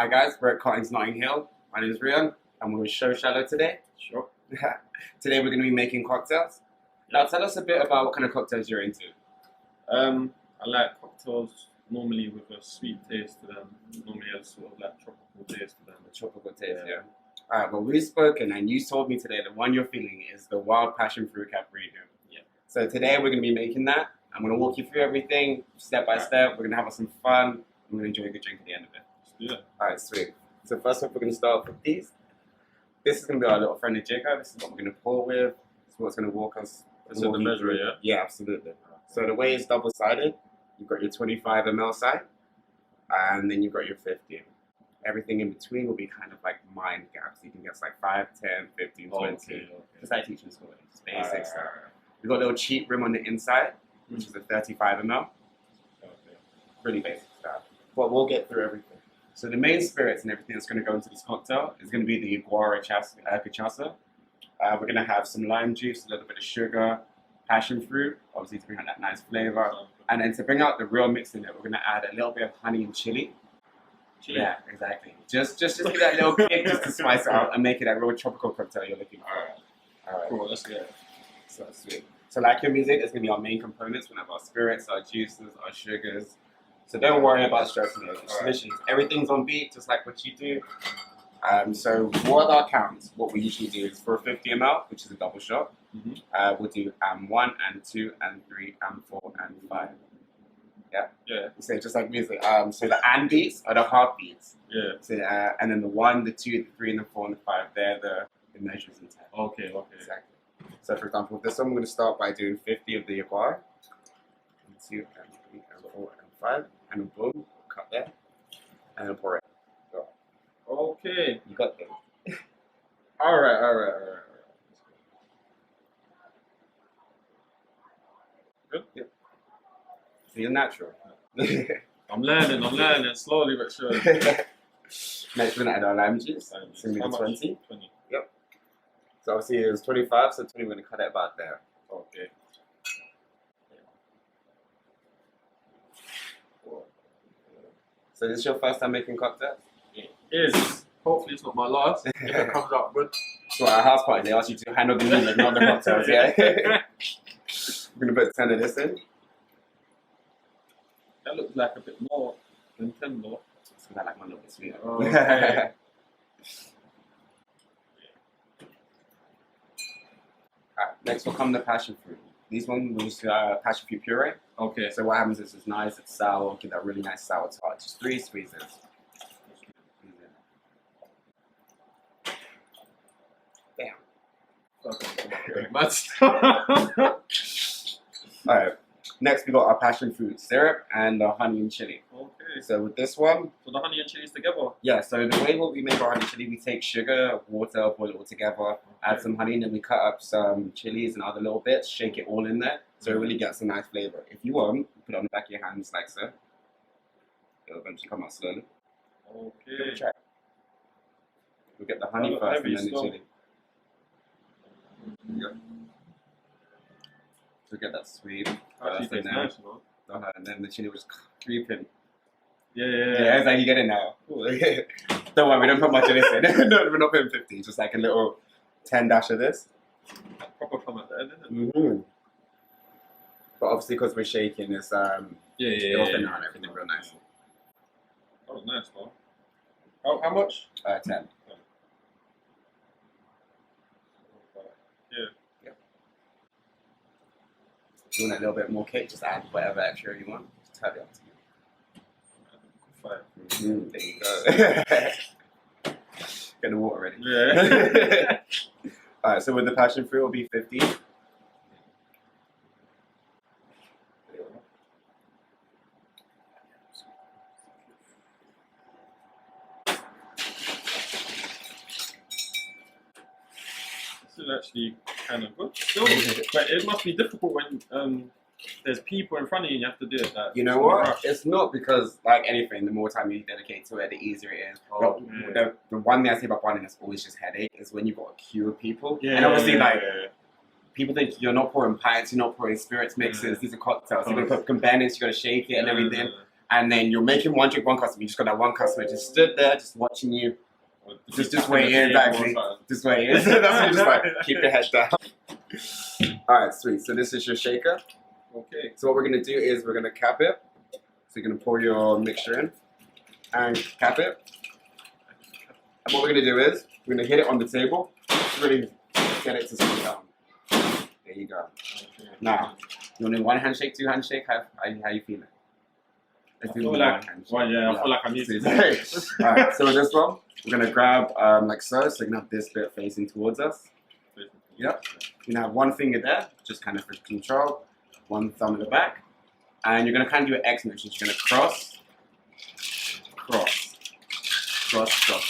Hi guys, we're at Cottings, Notting Hill. My name is Rian, and we're with Sho Shallow today. Sure. Today we're going to be making cocktails. Now tell us a bit about what kind of cocktails you're into. I like cocktails normally with a sweet taste to them. Normally a sort of like tropical taste to them. The tropical taste, yeah. Alright, well we've spoken and you told me today the one you're feeling is the wild passion fruit Cappuccino. Yeah. So today we're going to be making that. I'm going to walk you through everything step by step. We're going to have some fun. We're going to enjoy a good drink at the end of it. Let's do that. Alright, sweet. So first off, we're going to start off with these. This is going to be our little friendly jigger. This is what we're going to pour with. This is what's going to walk us. This is the measure, yeah? Yeah, absolutely. So the way it's double-sided, you've got your 25 ml side, and then you've got your 50. Everything in between will be kind of like mind gaps. You can guess like 5, 10, 15, 20. Okay. Just like teaching school. Just basic stuff. We've got a little cheap rim on the inside, which is a 35 ml. Okay. Really basic stuff. But we'll get through everything. So the main spirits and everything that's going to go into this cocktail is going to be the cachaça. We're going to have some lime juice, a little bit of sugar, passion fruit, obviously to bring out that nice flavor. And then to bring out the real mix in it, we're going to add a little bit of honey and chili. Chili? Yeah, exactly. Just give that little kick just to spice it up and make it that real tropical cocktail you're looking for. Alright. Cool, let's get it. So sweet. So like your music, it's going to be our main components. We're going to have our spirits, our juices, our sugars. So don't worry about stressing it. It's literally everything's on beat, just like what you do. So what are our counts? What we usually do is for a 50 ml, which is a double shot, we'll do 1 and 2 and 3 and 4 and 5. Yeah? Yeah. So just like music. So the and beats are the half beats. Yeah. So, and then the 1, the 2, the 3, and the 4 and the 5, they're the measures in 10. Okay. Exactly. So for example, with this one, I'm going to start by doing 50 of the Jaguar. 2 and 3 and 4 and 5. And then boom, cut there. And then pour it. Go. Okay. You got them. Alright. Good? Yep. So you're natural. I'm learning slowly but surely. Next we're going to add our lime juice. It's going to How be much? 20. 20. Yep. So obviously it was 25, so 20 we're going to cut it about there. Okay. So this is your first time making cocktails? It is. Hopefully it's not my last. If it comes out good. So at our house party they ask you to handle the music, not the cocktails, yeah? We're going to put 10 of this in. That looks like a bit more than 10 though. So I like my little bit sweeter. Okay. Alright, next will come the passion fruit. These ones we use passion fruit puree. Okay. So what happens is it's nice, it's sour, give that really nice sour tart. Just 3 squeezes. Bam. Alright, next we got our passion fruit syrup and our honey and chili. Okay. So with this one, So the honey and chilies together? yeah, so the way what we make our honey chili, we take sugar, water, boil it all together, add some honey, and then we cut up some chilies and other little bits, shake it all in there, so it really gets a nice flavor. If you want, put it on the back of your hands like so. It'll eventually come out slowly. Give it a Okay. try. We'll get the honey first and then the chili. Yep. So get that sweet Actually first and tastes nice, you know? and then the chili was creeping. Yeah. Yeah, it's like you get it now. Don't worry, we don't put much of this in. No, we're not putting 50, just like a little 10 dash of this. Proper come at the end, isn't it? But obviously, because we're shaking, it's Yeah. it'll thin out everything real nice. That was nice, though. How much? 10. Yeah. If you want a little bit more cake, just add whatever extra you want. Just tell it up to you. 5. There you go. Get the water ready. Yeah. Alright, so with the passion fruit, it'll be 50. This is actually kind of good. Still, but it must be difficult when there's people in front of you and you have to do it. Like, You know what? It's not because, like anything, the more time you dedicate to it, the easier it is. Oh, But the one thing I say about running that's always just headache is when you've got a queue of people. Yeah, And obviously, like, yeah. people think you're not pouring pints, you're not pouring spirits mixes, these are cocktails. You're going to put components, you're going to shake it and everything. And then you're making one drink, one customer. You just got that one customer just stood there, just watching you. Just waiting, exactly. Just waiting. That's what you just like, keep your head down. Alright, sweet. So this is your shaker. Okay. So what we're going to do is we're going to cap it. So you're going to pour your mixture in and cap it. And what we're going to do is we're going to hit it on the table. Really get it to sit down. There you go. Okay. Now, you want to do one handshake, two handshake? How you feeling? Let's do I one like, handshake. well, yeah, I feel like I'm used to it. Alright, so with this one, we're going to grab like so you can have this bit facing towards us. Yep. You can have one finger there, just kind of for control. One thumb in the back. And you're going to kind of do an X motion. You're going to cross, cross, cross, cross.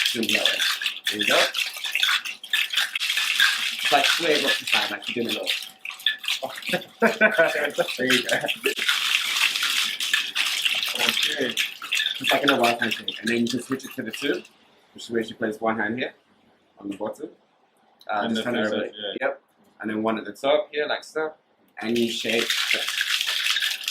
Simple that way. There you go. It's like sway up the side, like you're doing a little. There you go. Okay. Just like in a right hand shake. And then you can switch it to the two, which is where you place one hand here on the bottom. And just the turn it over. face, yeah. Yep. And then one at the top here, like so. And you shake.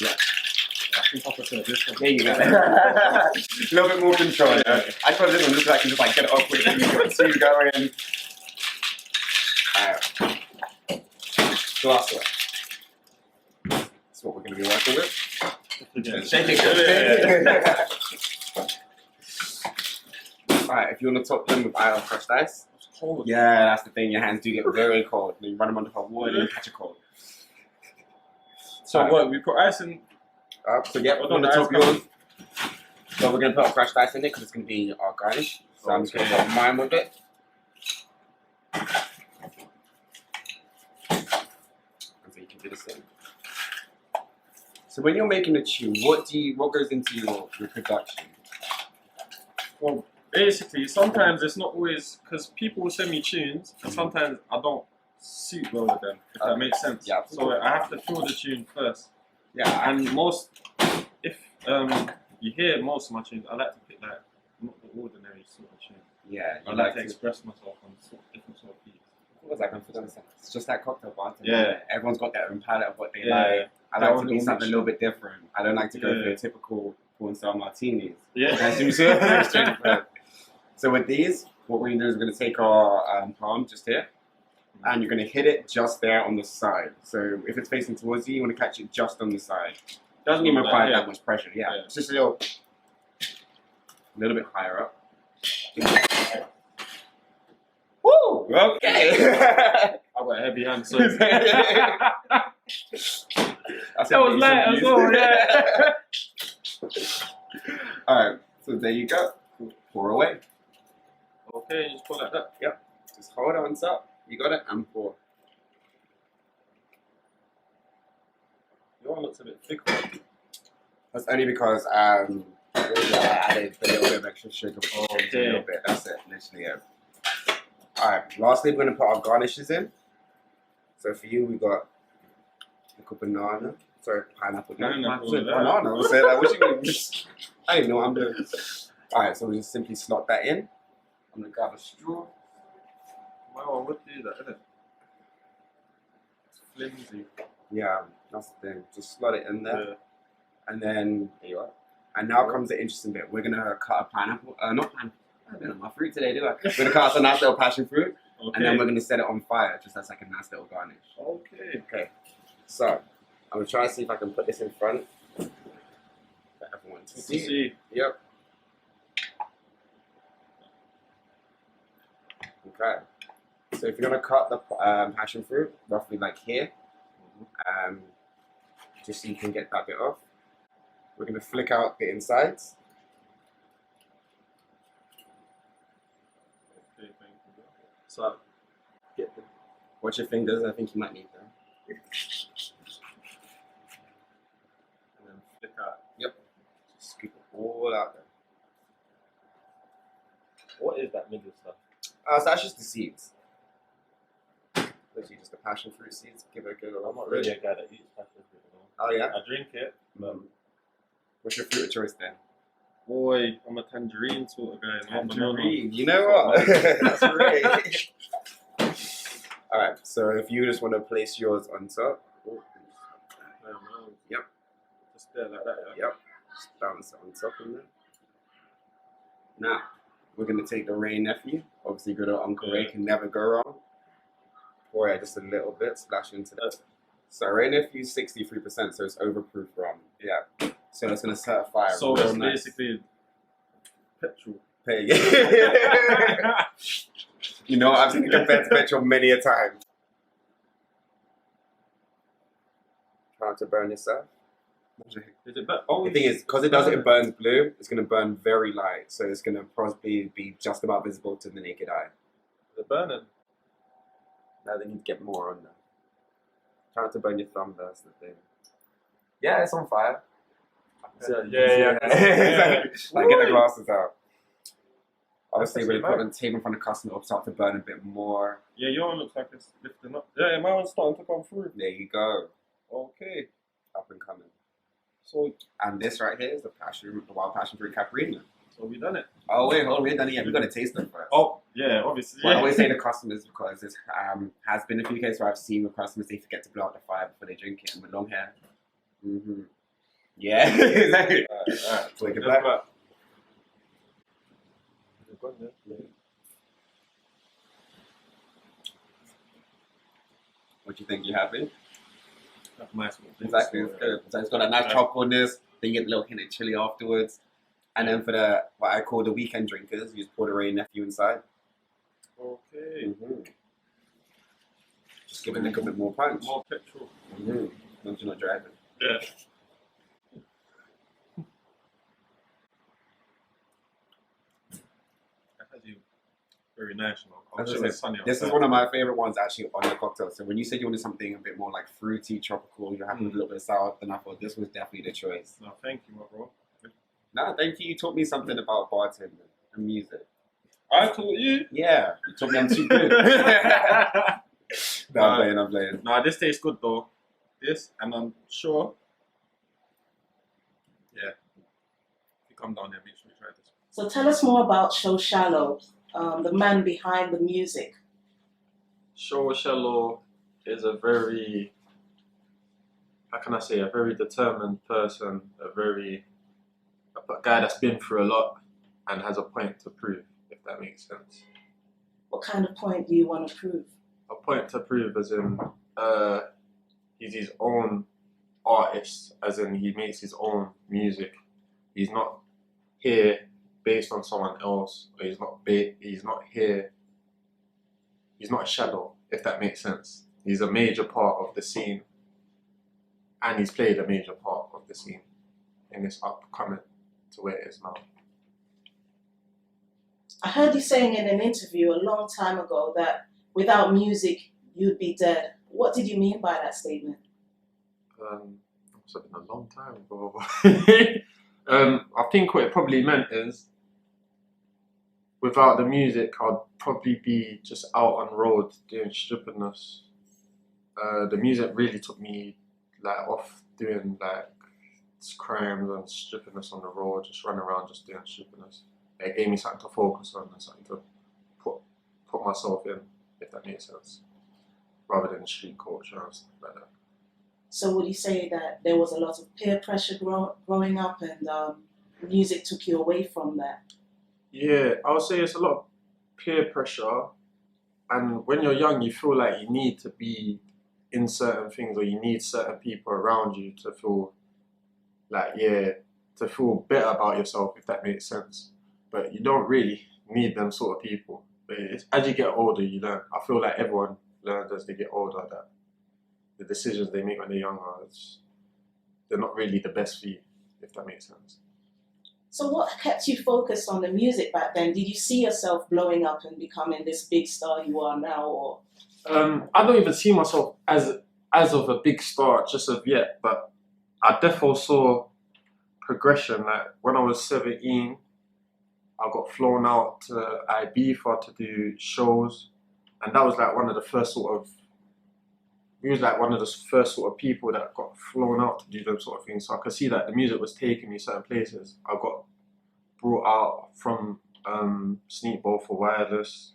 Yeah. I think I prefer this one. There you go. A little bit more control. Yeah. I thought this one just like I can just like get it up quick and you got two going. Alright. Glass away. That's what we're going to be working with. Yeah. Shake it. Alright, if you want to top them with crushed ice. It's cold. Yeah, that's the thing. Your hands do get very cold. Then you run them under hot water and you catch a cold. So what? We put ice in. So yeah, we're going to top yours. So we're going to put our crushed ice in it because it's going to be our garnish. So I'm just going to put mine with it. And so you can do the same. So when you're making a tune, what goes into your production? Well, basically, sometimes it's not always because people will send me tunes, and sometimes I don't suit well with them. If that makes sense. Yeah. So I have to feel the tune first. Yeah. And if you hear most of my tunes, I like to pick like not the ordinary sort of tune. Yeah. I like to express myself on different sort of beats. It's just like cocktail bartending. Yeah. Everyone's got their own palette of what they Yeah. like. I That like one to be little something a little bit different. I don't like to go Yeah. for a typical porn style martinis. Yeah. So with these, what we're going to do is we're going to take our palm just here, and you're going to hit it just there on the side. So if it's facing towards you, you want to catch it just on the side. Doesn't even require that much pressure. Yeah. Yeah. It's just a little bit higher up. Woo! Okay. I got a heavy hand, so That was light as well, yeah. Alright, so there you go. Pour away. Okay, just pull like that. Yep. Just hold it on top. You got it, and pour. Your one looks a bit thicker. That's only because I added a little bit of extra sugar. A little bit. That's it. Literally it. Alright, lastly we're going to put our garnishes in. So for you, we got a banana. Sorry, pineapple. Pineapple, Banana. We'll say that. What you mean? I don't even know what I'm doing. Alright, so we just simply slot that in. I'm going to grab a straw. Wow, I would do that, isn't it? It's flimsy. Yeah, that's the thing. Just slot it in there. Yeah. And then, there you are. And now comes the interesting bit. We're going to cut a pineapple. Not pineapple. I don't know my fruit today, do I? We're going to cut us a nice little passion fruit. Okay. And then we're going to set it on fire, just as like a nice little garnish. Okay. Okay. So, I'm going to try to see if I can put this in front for everyone to see. Yep. Okay. So if you're going to cut the passion fruit, roughly like here, just so you can get that bit off, we're going to flick out the insides. Okay, thank you. So, get the Watch your fingers, I think you might need them. and then flick out. Yep. Just scoop it all out there. What is that middle stuff? So that's just the seeds. Literally just the passion fruit seeds. Give it a good I'm not really a guy that eats passion fruit. Oh yeah? I drink it, but What's your fruit of choice then? boy, I'm a tangerine sort of guy. Tangerine. You know what? That's great. Alright, so if you just want to place yours on top. No. Yep. Just there like that, yeah? Yep. Just bounce it on top of there. Now, we're going to take the Ray Nephew. Obviously, good old Uncle Ray can never go wrong. Pour it just a little bit, splash into that. So Ray Nephew's 63%, so it's overproof rum. Yeah. So it's going to certify So real it's nice. basically petrol. Hey. You know, I've seen it compared to petrol many a time. Try not to burn yourself. Is it better? Oh, The thing is, because it burns blue, it's going to burn very light, so it's going to probably be just about visible to the naked eye. Is it burning? Now they need to get more on there. Try not to burn your thumb, that's the thing. Yeah, it's on fire. So, Yeah. Like, get the glasses out. Obviously, That's when you actually put it on the table in front of the customer, it'll start to burn a bit more. Yeah, your one looks like it's lifting up. Yeah, my one's starting to come through. There you go. Okay. Up and coming. So And this right here is the wild passion fruit Caprino. we done it. Oh wait, hold on, we ain't done it yet. We got to taste them first. Oh, yeah, obviously. Well, I Yeah. always say to customers, because it has been a few cases where I've seen with customers they forget to blow out the fire before they drink it, and with long hair. Mm-hmm. Yeah, exactly. Alright. So we get Just back. back. What do you think? You happy? That's nice one. Exactly, it's good. So it's got a nice chocolateness, then you get a little hint of chili afterwards. And then for the what I call the weekend drinkers, you just pour the Ray Nephew inside. Okay. Just give it a little bit more punch. More petrol. Once you're not driving. Yeah. That's actually very nice. I was That's just it. sunny This is outside. one of my favorite ones actually on the cocktail. So when you said you wanted something a bit more like fruity, tropical, you're happy with a little bit of sour, then I thought this was definitely the choice. No, thank you, my bro. No, thank you. You taught me something about bartending and music. I taught you. Yeah, you taught me I'm too good. No, I'm playing. No, this tastes good though. This, and I'm sure. Yeah. If you come down here, make sure you try this. So tell us more about Sho Shallow, the man behind the music. Sho Shallow is a very, how can I say, a very determined person, a guy that's been through a lot and has a point to prove, if that makes sense. What kind of point do you want to prove? A point to prove as in he's his own artist, as in he makes his own music. He's not here based on someone else, or he's not here, he's not a shadow, if that makes sense. He's a major part of the scene, and he's played a major part of the scene in this upcoming to where it is now. I heard you saying in an interview a long time ago that without music, you'd be dead. What did you mean by that statement? It's been a long time ago. I think what it probably meant is, without the music, I'd probably be just out on road doing stupidness. The music really took me like off doing like crimes and stupidness on the road, just running around just doing stupidness. It gave me something to focus on and something to put myself in, if that makes sense, rather than street culture and stuff like that. So would you say that there was a lot of peer pressure growing up and music took you away from that? Yeah, I would say it's a lot of peer pressure, and when you're young you feel like you need to be in certain things, or you need certain people around you to feel like, to feel better about yourself, if that makes sense. But you don't really need them sort of people. But as you get older, you learn. I feel like everyone learns as they get older that the decisions they make when they're younger, they're not really the best for you, if that makes sense. So what kept you focused on the music back then? Did you see yourself blowing up and becoming this big star you are now, or? I don't even see myself as of a big star just of yet, but I definitely saw progression. Like when I was 17, I got flown out to Ibiza to do shows, and that was like one of the first sort of, we was like one of the first sort of people that got flown out to do those sort of things. So I could see that the music was taking me certain places. I got brought out from Sneakball for Wireless.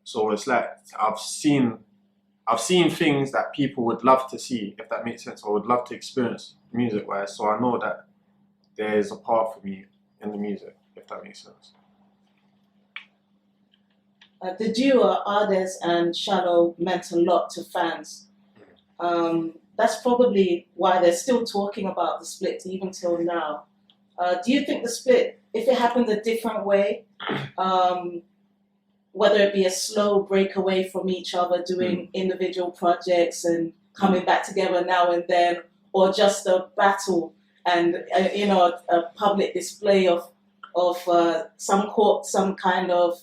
So it's like I've seen things that people would love to see, if that makes sense, or would love to experience music-wise. So I know that there's a part for me in the music, if that makes sense. The duo Ard Adz and Shallow meant a lot to fans. That's probably why they're still talking about the split even till now. Do you think the split, if it happened a different way, whether it be a slow break away from each other, doing individual projects and coming back together now and then, or just a battle and a public display of some kind of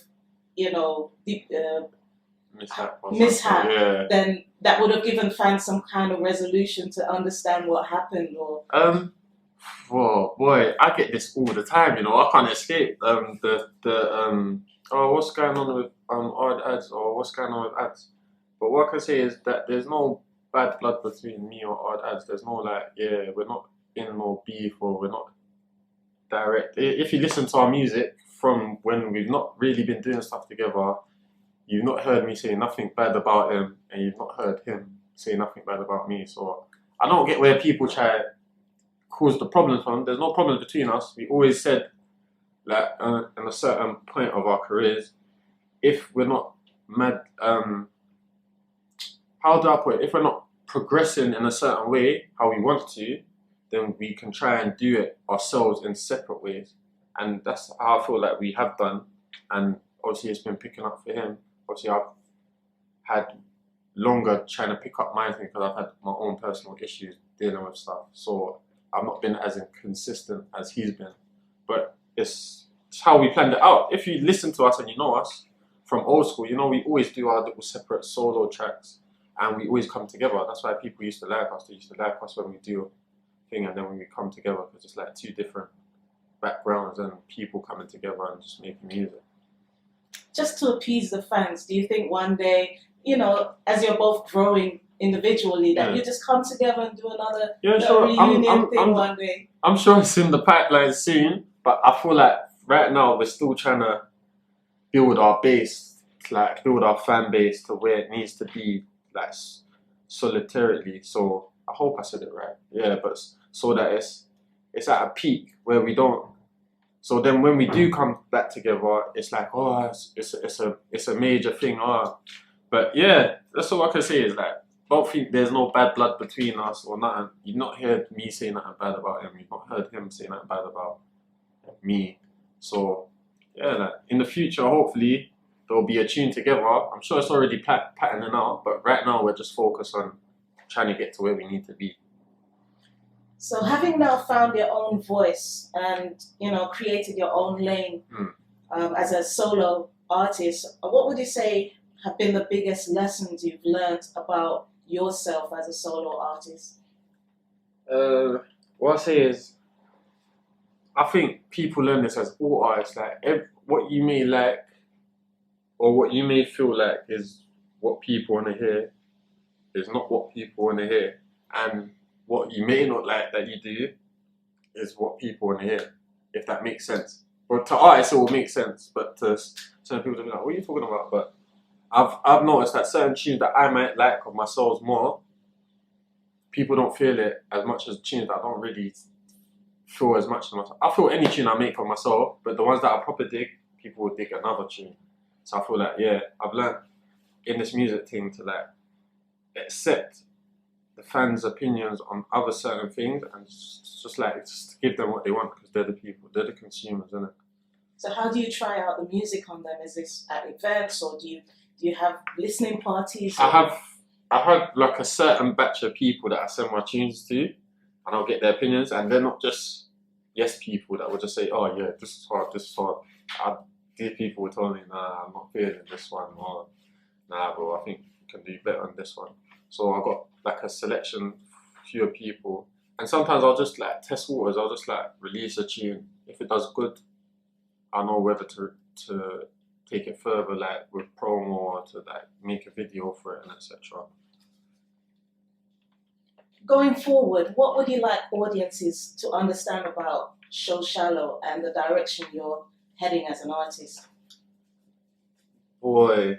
mishap, yeah. then that would have given fans some kind of resolution to understand what happened, or Well, boy, I get this all the time. I can't escape oh, what's going on with Ard Adz, or what's going on with Adz. But what I can say is that there's no bad blood between me or Ard Adz. There's no we're not in no beef, or we're not direct. If you listen to our music from when we've not really been doing stuff together, you've not heard me say nothing bad about him, and you've not heard him say nothing bad about me. So I don't get where people try to cause the problems from. There's no problem between us. We always said that in a certain point of our careers, if we're not how do I put it? If we're not progressing in a certain way, how we want to, then we can try and do it ourselves in separate ways. And that's how I feel like we have done. And obviously it's been picking up for him. Obviously I've had longer trying to pick up my thing because I've had my own personal issues dealing with stuff. So I've not been as inconsistent as he's been. But it's how we planned it out. If you listen to us and you know us from old school, we always do our little separate solo tracks, and we always come together. That's why people used to like us. They used to like us when we do a thing, and then when we come together, because it's like two different backgrounds and people coming together and just making music. just to appease the fans, do you think one day, as you're both growing individually, that you just come together and do another reunion thing one day? I'm sure it's in the pipeline soon, but I feel like right now we're still trying to build our base, build our fan base to where it needs to be, solitarily. So I hope I said it right. Yeah, but so that it's at a peak where we don't. So then when we do come back together, it's like, oh, it's a major thing. Oh, but yeah, that's all I can say is don't think there's no bad blood between us or nothing. You've not heard me say nothing bad about him. You've not heard him say nothing bad about me. So yeah, in the future, hopefully there'll be a tune together. I'm sure it's already patterning out, but right now we're just focused on trying to get to where we need to be. So having now found your own voice and created your own lane as a solo artist, what would you say have been the biggest lessons you've learned about yourself as a solo artist? What I say is, I think people learn this as all artists. What you may like or what you may feel like is what people want to hear is not what people want to hear, and what you may not like that you do is what people want to hear, if that makes sense. But to artists it will make sense, but to certain people they'll be like, what are you talking about? But I've noticed that certain tunes that I might like of myself more, people don't feel it as much as tunes that I don't really feel as much as myself. I feel any tune I make of myself, but the ones that I proper dig, people will dig another tune. So I feel like, I've learned in this music thing to accept the fans' opinions on other certain things and just give them what they want, because they're the people, they're the consumers, isn't it? So how do you try out the music on them? Is this at events, or do you have listening parties? I have a certain batch of people that I send my tunes to, and I'll get their opinions, and they're not just yes people that will just say, oh yeah, this is hard, this is hard. These people will tell me, nah, I'm not feeling this one, or nah bro, I think you can do better on this one. So I've got a selection, fewer people, and sometimes I'll just test waters. I'll just release a tune. If it does good, I know whether to take it further, with promo, or to make a video for it, and etc. Going forward, what would you like audiences to understand about Sho Shallow and the direction you're heading as an artist? Boy,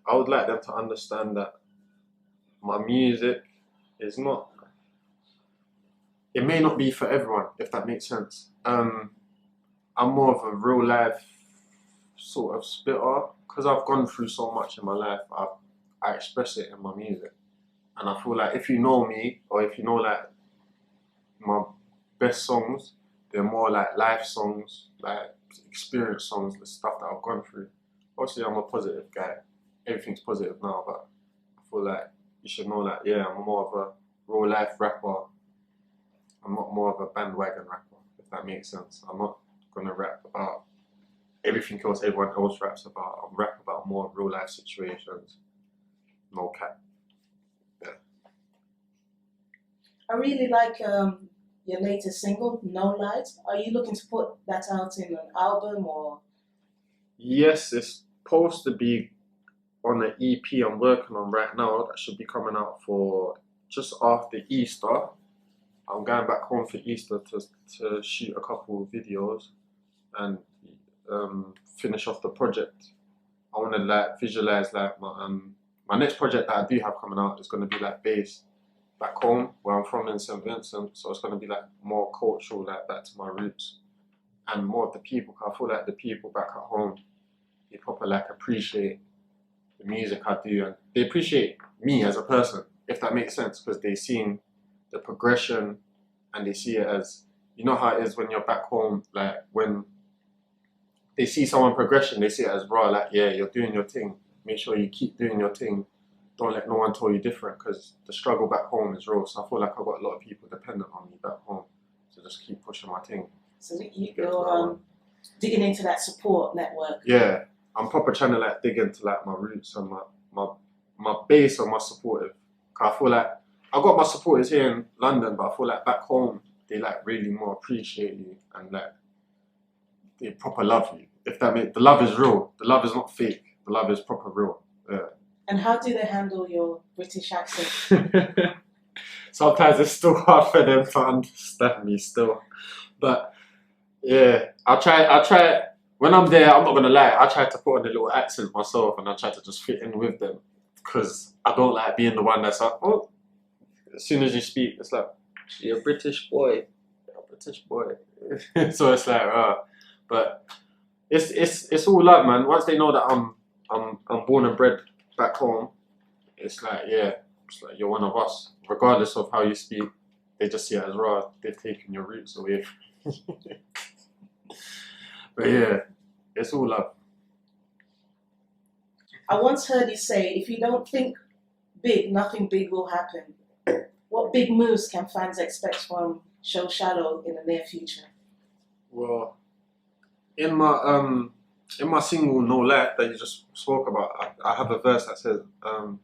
I would like them to understand that my music is not it may not be for everyone, if that makes sense. I'm more of a real life sort of spitter because I've gone through so much in my life. I express it in my music, and I feel like if you know me or if you know like my best songs, they're more like life songs, like experience songs, the stuff that I've gone through. Obviously, I'm a positive guy. Everything's positive now, but I feel like you should know that, yeah, I'm more of a real life rapper. I'm not more of a bandwagon rapper, if that makes sense. I'm not gonna rap about everything else everyone else raps about. I'm rap about more real life situations. No cap. Yeah. I really like your latest single, No Light. Are you looking to put that out in an album or? Yes, it's supposed to be on an EP I'm working on right now that should be coming out for just after Easter. I'm going back home for Easter to shoot a couple of videos and finish off the project. I want to like visualize like my next project that I do have coming out is going to be like based back home where I'm from in St. Vincent, so it's going to be like more cultural, like back to my roots, and more of the people. I feel like the people back at home, they proper like appreciate the music I do, and they appreciate me as a person, if that makes sense, because they've seen the progression and they see it as, you know how it is when you're back home, like when they see someone progression, they see it as raw, like, yeah, you're doing your thing, make sure you keep doing your thing, don't let no one tell you different, because the struggle back home is real. So I feel like I've got a lot of people dependent on me back home, so just keep pushing my thing. So you're digging into that support network. Yeah, I'm proper trying to like dig into like my roots and my base and my supportive. Cause I feel like I got my supporters here in London, but I feel like back home they like really more appreciate you and like they proper love you. If that makes, the love is real. The love is not fake. The love is proper real. Yeah. And how do they handle your British accent? Sometimes it's still hard for them to understand me still, but yeah, I try. When I'm there, I'm not gonna lie, I try to put on a little accent myself, and I try to just fit in with them, because I don't like being the one that's like, oh, as soon as you speak, it's like, you're a British boy, you're a British boy. So it's like, but it's all love, man. Once they know that I'm born and bred back home, it's like, yeah, it's like you're one of us, regardless of how you speak. They just see it as raw. They've taken your roots away. But yeah, it's all love. I once heard you say, if you don't think big, nothing big will happen. What big moves can fans expect from Sho Shallow in the near future? Well, in my single No Light that you just spoke about, I have a verse that says, I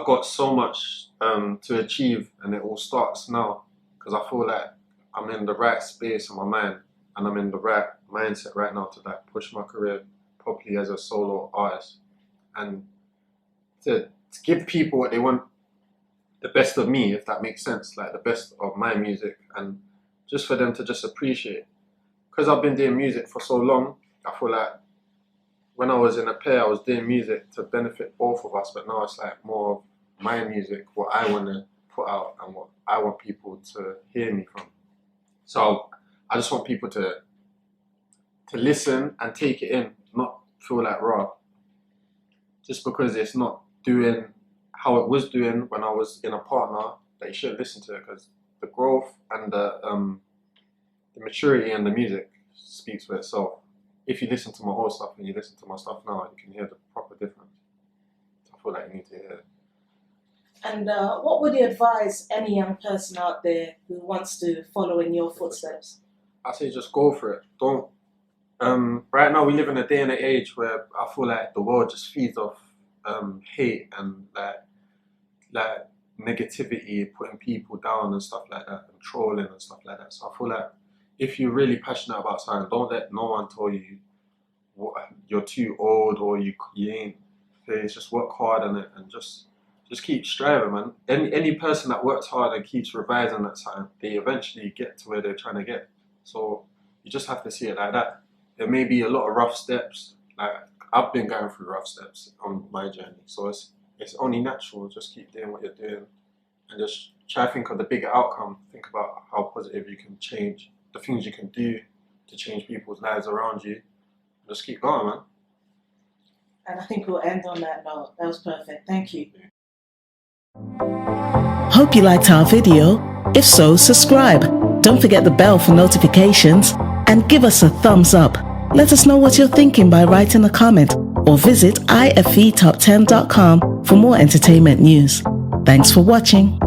got so much to achieve and it all starts now, because I feel like I'm in the right space in my mind and I'm in the right mindset right now to like push my career properly as a solo artist and to give people what they want, the best of me, if that makes sense, like the best of my music, and just for them to just appreciate. Because I've been doing music for so long, I feel like when I was in a pair, I was doing music to benefit both of us, but now it's like more of my music, what I want to put out and what I want people to hear me from. So I just want people to listen and take it in, not feel like raw. Just because it's not doing how it was doing when I was in a partner, that you should listen to it, because the growth and the maturity and the music speaks for itself. If you listen to my old stuff and you listen to my stuff now, you can hear the proper difference. I feel like you need to hear it. And what would you advise any young person out there who wants to follow in your footsteps? I say just go for it. Don't. Right now we live in a day and an age where I feel like the world just feeds off hate and like negativity, putting people down and stuff like that, and trolling and stuff like that. So I feel like if you're really passionate about something, don't let no one tell you you're too old or you ain't. It's just work hard on it and just keep striving, man. Any person that works hard and keeps revising that something, they eventually get to where they're trying to get. So you just have to see it like that. There may be a lot of rough steps. Like I've been going through rough steps on my journey, so it's only natural. Just keep doing what you're doing and just try to think of the bigger outcome. Think about how positive you can change, the things you can do to change people's lives around you. Just keep going, man. And I think we'll end on that note. That was perfect. Thank you. Hope you liked our video. If so, subscribe. Don't forget the bell for notifications and give us a thumbs up. Let us know what you're thinking by writing a comment or visit ifetop10.com for more entertainment news. Thanks for watching.